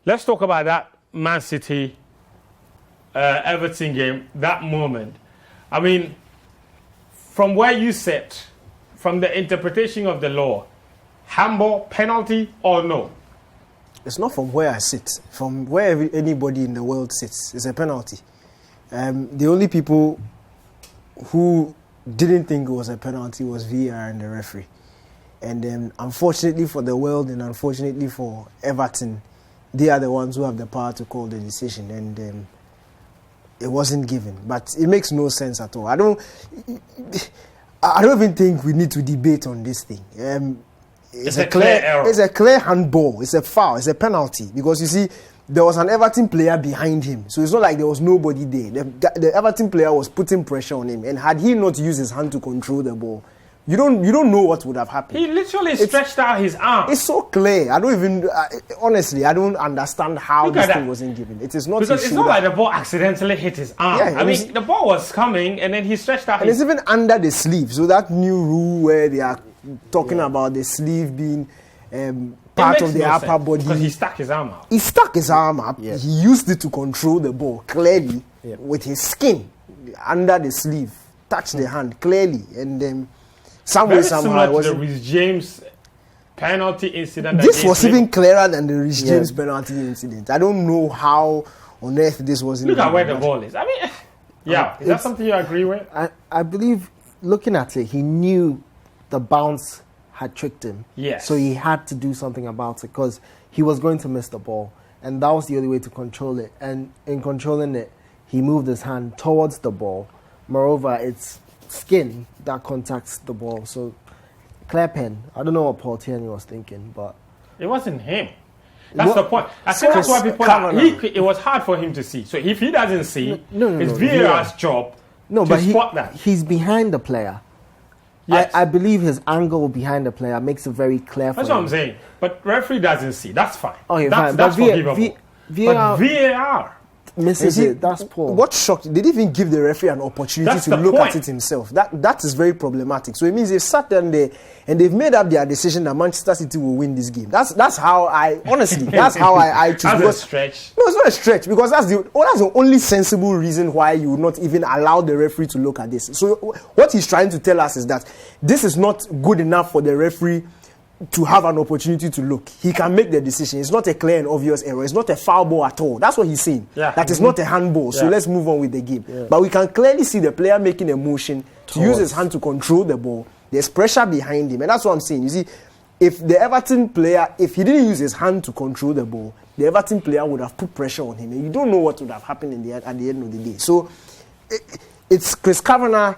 let's talk about that Man City Everton game, that moment. I mean, from where you sit, from the interpretation of the law, handball, penalty or no? It's not from where I sit. From where anybody in the world sits, it's a penalty. The only people who didn't think it was a penalty was VAR and the referee. And unfortunately for the world and unfortunately for Everton, they are the ones who have the power to call the decision. And it wasn't given. But it makes no sense at all. I don't even think we need to debate on this thing. It's a clear error. It's a clear handball. It's a foul. It's a penalty. Because you see, there was an Everton player behind him. So it's not like there was nobody there. The Everton player was putting pressure on him. And had he not used his hand to control the ball, you don't know what would have happened. He literally stretched out his arm. It's so clear. I don't even... honestly, I don't understand how this thing wasn't given. It is not... Because it's not like the ball accidentally hit his arm. Yeah, I mean, the ball was coming and then he stretched out his... And it's even under the sleeve. So that new rule where they are talking about the sleeve being part of the upper body. Because he stuck his arm out. He stuck his arm up. Yeah. He used it to control the ball clearly with his skin under the sleeve. Touched the hand clearly. And somehow the Reece James penalty incident. This was even clearer than the Reece James penalty incident. I don't know how on earth this wasn't... Look at where the ball is. I mean, is that something you agree with? I believe, looking at it, he knew the bounce had tricked him. Yes. So he had to do something about it because he was going to miss the ball. And that was the only way to control it. And in controlling it, he moved his hand towards the ball. Moreover, it's skin that contacts the ball. So, clear pen. I don't know what Paul Tierney was thinking, but... It wasn't him. That's the point. I think that's why people... it was hard for him to see. So if he doesn't see, it's VAR's job to spot that. He's behind the player. Yes. I believe his angle behind the player makes it very clear for him. That's what I'm saying. But referee doesn't see. That's fine. Okay, fine. That's forgivable. But VAR misses it. That's poor. What shocked? They didn't even give the referee an opportunity to look at it himself. That is very problematic. So it means they've sat down there and they've made up their decision that Manchester City will win this game. That's how I honestly. That's how I choose. That's a stretch. No, it's not a stretch because that's the only sensible reason why you would not even allow the referee to look at this. So what he's trying to tell us is that this is not good enough for the referee to have an opportunity to look. He can make the decision. It's not a clear and obvious error. It's not a foul ball at all. That's what he's saying. Yeah. That is not a handball. So let's move on with the game. Yeah. But we can clearly see the player making a motion to use his hand to control the ball. There's pressure behind him. And that's what I'm saying. You see, if the Everton player, if he didn't use his hand to control the ball, the Everton player would have put pressure on him. And you don't know what would have happened at the end of the day. So it's Chris Kavanagh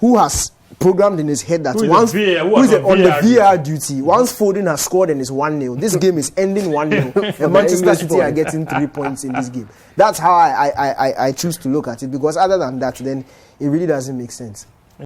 who has programmed in his head that once who is on the VAR duty, once Foden has scored and it's 1-0, this game is ending 1-0 and Manchester City are getting 3 points in this game. That's how I choose to look at it, because other than that, then it really doesn't make sense.